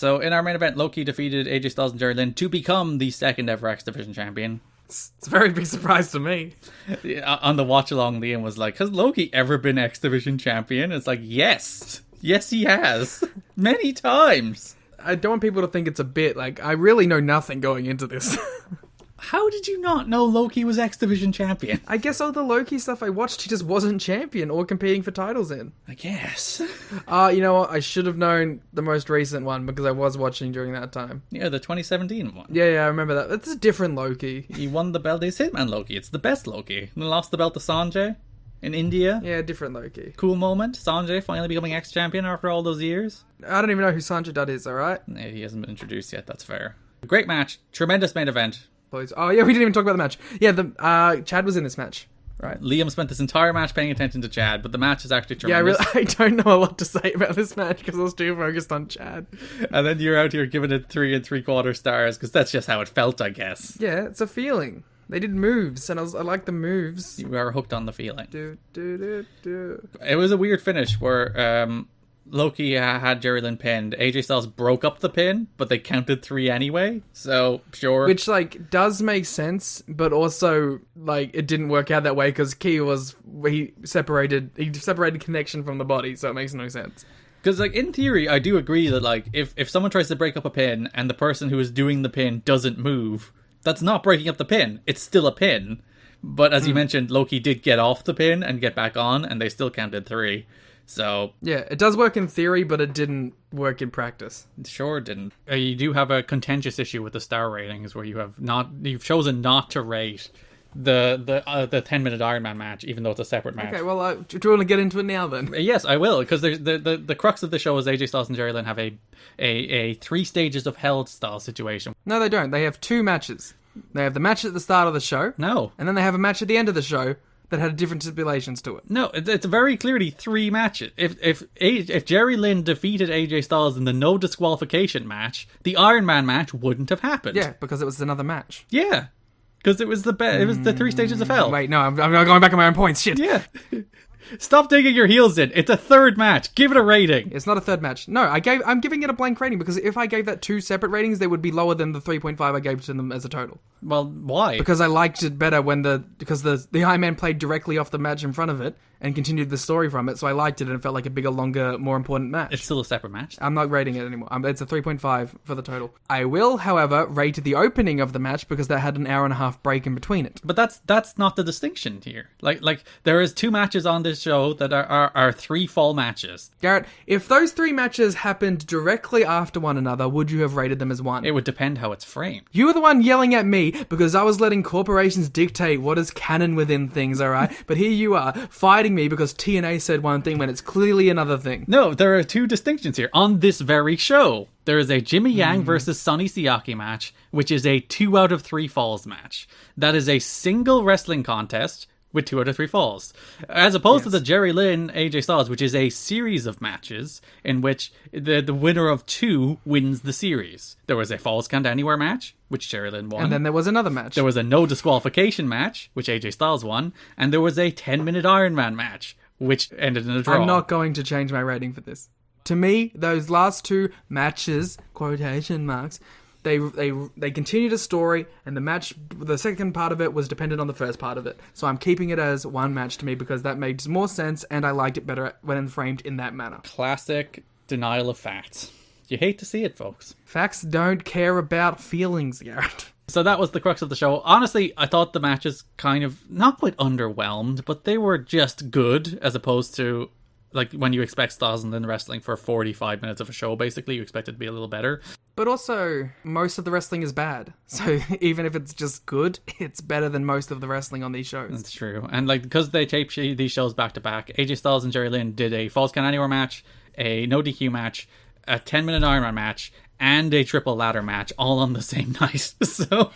So in our main event, Loki defeated AJ Styles and Jerry Lynn to become the second ever X Division champion. It's a very big surprise to me. On the watch along, Liam was like, has Loki ever been X Division champion? It's like, yes. Yes, he has. Many times. I don't want people to think it's a bit. Like, I really know nothing going into this. How did you not know Loki was X Division champion? I guess all the Loki stuff I watched, he just wasn't champion or competing for titles in. I guess. You know what? I should have known the most recent one because I was watching during that time. Yeah, the 2017 one. Yeah, I remember that. It's a different Loki. He won the belt. He's Hitman Loki. It's the best Loki. And lost the belt to Sanjay in India. Yeah, different Loki. Cool moment. Sanjay finally becoming X-champion after all those years. I don't even know who Sanjay Dutt is, alright? Yeah, he hasn't been introduced yet. That's fair. Great match. Tremendous main event. Oh, yeah, we didn't even talk about the match. Yeah, Chad was in this match. Right. Liam spent this entire match paying attention to Chad, but the match is actually tremendous. Yeah, I don't know a lot to say about this match because I was too focused on Chad. And then you're out here giving it 3 3/4 stars because that's just how it felt, I guess. Yeah, it's a feeling. They did moves, and I like the moves. You are hooked on the feeling. Do, do, do, do. It was a weird finish where Loki had Jerry Lynn pinned. AJ Styles broke up the pin, but they counted 3 anyway. So, sure. Which, like, does make sense, but also, like, it didn't work out that way because Ki he separated connection from the body, so it makes no sense. Because, like, in theory, I do agree that, like, if someone tries to break up a pin and the person who is doing the pin doesn't move, that's not breaking up the pin. It's still a pin. But as you mentioned, Loki did get off the pin and get back on, and they still counted 3. So yeah, it does work in theory, but it didn't work in practice. It sure didn't. You do have a contentious issue with the star ratings, where you've chosen not to rate the 10-minute Iron Man match, even though it's a separate match. Okay, well, do you want to get into it now then? Yes, I will, because the crux of the show is AJ Styles and Jerry Lynn have a 3 stages of hell style situation. No, they don't. They have 2 matches. They have the match at the start of the show. No. And then they have a match at the end of the show that had different stipulations to it. No, it's very clearly 3 matches. If Jerry Lynn defeated AJ Styles in the no disqualification match, the Iron Man match wouldn't have happened. Yeah, because it was another match. Yeah, because it was the 3 stages of hell. Wait, no, I'm going back on my own points. Shit. Yeah. Stop digging your heels in. It's a 3rd match. Give it a rating. It's not a 3rd match. No, I'm giving it a blank rating because if I gave that 2 separate ratings, they would be lower than the 3.5 I gave to them as a total. Well, why? Because I liked it better because the Iron Man played directly off the match in front of it and continued the story from it, so I liked it and it felt like a bigger, longer, more important match. It's still a separate match. I'm not rating it anymore. It's a 3.5 for the total. I will, however, rate the opening of the match because that had an hour and a half break in between it. But that's not the distinction here. Like there is 2 matches on this show that are 3 fall matches. Garrett, if those 3 matches happened directly after one another, would you have rated them as 1? It would depend how it's framed. You were the one yelling at me because I was letting corporations dictate what is canon within things, alright? But here you are, fighting me because TNA said one thing when it's clearly another thing. No, there are 2 distinctions here. On this very show, there is a Jimmy Yang versus Sonny Siaki match, which is a 2 out of 3 falls match. That is a single wrestling contest with 2 out of 3 falls. As opposed to the Jerry Lynn, AJ Styles, which is a series of matches in which the winner of 2 wins the series. There was a Falls Count Anywhere match, which Jerry Lynn won. And then there was another match. There was a no disqualification match, which AJ Styles won. And there was a 10-minute Iron Man match, which ended in a draw. I'm not going to change my rating for this. To me, those last 2 matches, quotation marks, They continued a story, and the match, the second part of it was dependent on the first part of it. So I'm keeping it as 1 match to me because that makes more sense, and I liked it better when framed in that manner. Classic denial of facts. You hate to see it, folks. Facts don't care about feelings, Garrett. So that was the crux of the show. Honestly, I thought the matches kind of, not quite underwhelmed, but they were just good, as opposed to, like, when you expect Styles and Lynn wrestling for 45 minutes of a show, basically, you expect it to be a little better. But also, most of the wrestling is bad. So even if it's just good, it's better than most of the wrestling on these shows. That's true. And, like, because they tape these shows back to back, AJ Styles and Jerry Lynn did a Falls Count Anywhere match, a no DQ match, a 10-minute Iron Man match, and a triple ladder match, all on the same night. So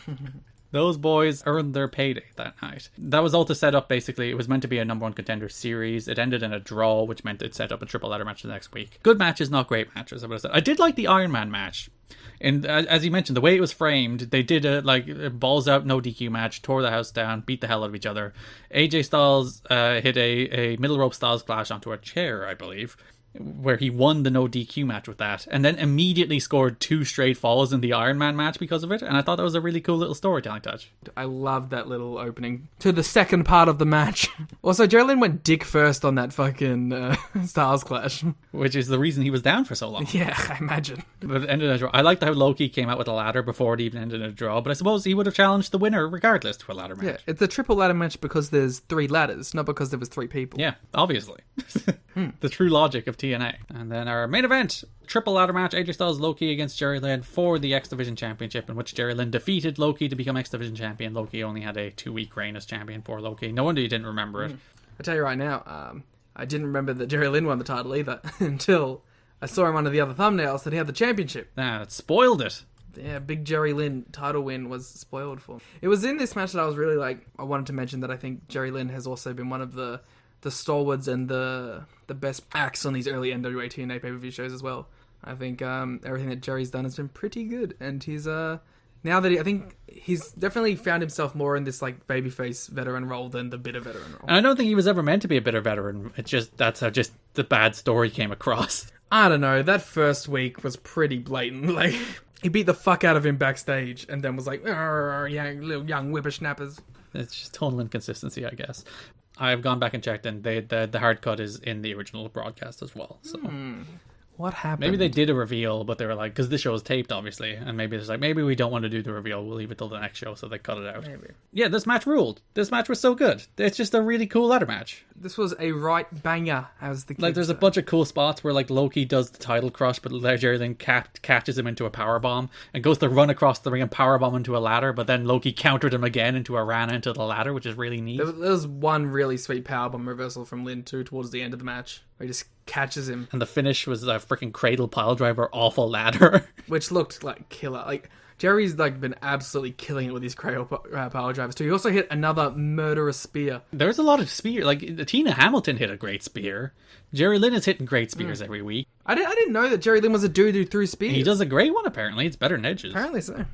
those boys earned their payday that night. That was all to set up, basically. It was meant to be a number 1 contender series. It ended in a draw, which meant it set up a triple ladder match the next week. Good matches, not great matches, I would have said. I did like the Iron Man match. And as you mentioned, the way it was framed, they did a balls out no DQ match, tore the house down, beat the hell out of each other. AJ Styles hit a middle rope Styles clash onto a chair, I believe. where he won the no DQ match with that, and then immediately scored 2 straight falls in the Iron Man match because of it. And I thought that was a really cool little storytelling touch. I love that little opening to the second part of the match. Also, Jerry Lynn went dick first on that fucking Styles Clash. Which is the reason he was down for so long. Yeah, I imagine. But it ended in a draw. I liked how Loki came out with a ladder before it even ended in a draw, but I suppose he would have challenged the winner regardless to a ladder match. Yeah, it's a triple ladder match because there's 3 ladders, not because there was 3 people. Yeah, obviously. The true logic of TNA. And then our main event, triple ladder match, AJ Styles Loki against Jerry Lynn for the X Division Championship, in which Jerry Lynn defeated Loki to become X Division Champion. Loki only had a 2-week reign as champion for Loki. No wonder you didn't remember it. I tell you right now, I didn't remember that Jerry Lynn won the title either until I saw him under the other thumbnails that he had the championship. Nah, it spoiled it. Yeah, big Jerry Lynn title win was spoiled for me. It was in this match that I was really like, I wanted to mention that I think Jerry Lynn has also been one of the stalwarts and the best acts on these early NWA-TNA pay-per-view shows as well. I think everything that Jerry's done has been pretty good, and he's now that I think he's definitely found himself more in this like babyface veteran role than the bitter veteran role. And I don't think he was ever meant to be a bitter veteran. It's just that's how just the bad story came across. I don't know. That first week was pretty blatant. Like he beat the fuck out of him backstage, and then was like, little young whippersnappers." It's just total inconsistency, I guess. I've gone back and checked, and the hard cut is in the original broadcast as well. So What happened? maybe they did a reveal, but they were like, because this show is taped, obviously, and maybe it's like, maybe we don't want to do the reveal. We'll leave it till the next show, so they cut it out. Maybe. Yeah, this match ruled. This match was so good. It's just a really cool ladder match. This was a right banger, as the kids Like, there's a say. bunch of cool spots where, like, Loki does the title crush, but Jerry then catches him into a powerbomb and goes to run across the ring and powerbomb into a ladder, but then Loki countered him again into a Rana into the ladder, which is really neat. There was one really sweet powerbomb reversal from Lynn too towards the end of the match, where he just catches him, And the finish was a freaking cradle pile driver, awful ladder. which looked like killer. Like Jerry's like been absolutely killing it with his cradle power drivers too. He also hit another murderous spear. There's a lot of spear. Like, Tina Hamilton hit a great spear. Jerry Lynn is hitting great spears every week. I didn't know that Jerry Lynn was a dude who threw spears. He does a great one, apparently. It's better than Edge's. Apparently so.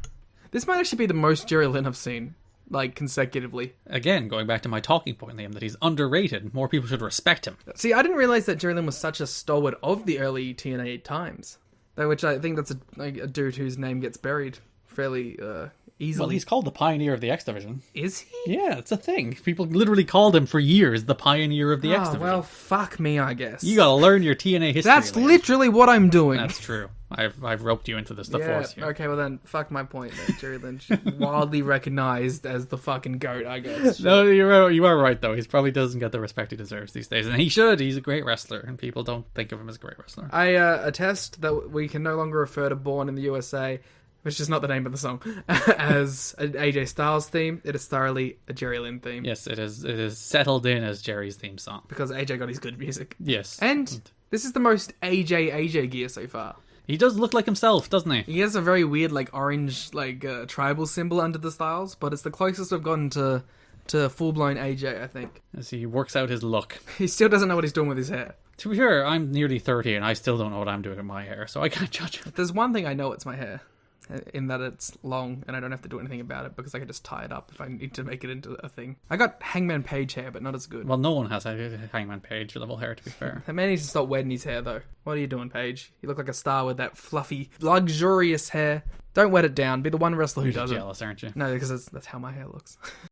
This might actually be the most Jerry Lynn I've seen, like, consecutively. Again, going back to my talking point, Liam, that he's underrated. More people should respect him. See, I didn't realize that Jerry Lynn was such a stalwart of the early TNA times. Which I think that's a dude whose name gets buried fairly easily. Well, he's called the pioneer of the X Division. Is he? Yeah, it's a thing. People literally called him for years the pioneer of the X Division. Well, fuck me, I guess. You gotta learn your TNA history. That's Liam. literally what I'm doing. That's true. I've roped you into this, the yeah, force here. okay, well then, fuck my point then. Jerry Lynch, wildly recognized as the fucking GOAT, I guess. No, you are right, though. He probably doesn't get the respect he deserves these days. And he should. He's a great wrestler, and people don't think of him as a great wrestler. I attest that we can no longer refer to Born in the USA, which is not the name of the song, as an AJ Styles theme. It is thoroughly a Jerry Lynn theme. Yes, it is settled in as Jerry's theme song. Because AJ got his good music. Yes. And this is the most AJ gear so far. He does look like himself, doesn't he? He has a very weird, like, orange, like, tribal symbol under the Styles, but it's the closest we've gotten to full-blown AJ, I think. As he works out his look. He still doesn't know what he's doing with his hair. To be fair, I'm nearly 30 and I still don't know what I'm doing with my hair, so I can't judge him. If there's one thing I know, it's my hair. In that it's long, and I don't have to do anything about it, because I can just tie it up if I need to make it into a thing. I got Hangman Page hair, but not as good. Well, no one has a Hangman Page level hair, to be fair. The man needs to stop wetting his hair, though. What are you doing, Paige? You look like a star with that fluffy, luxurious hair. Don't wet it down. Be the one wrestler who You're does it. jealous, aren't you? No, because that's how my hair looks.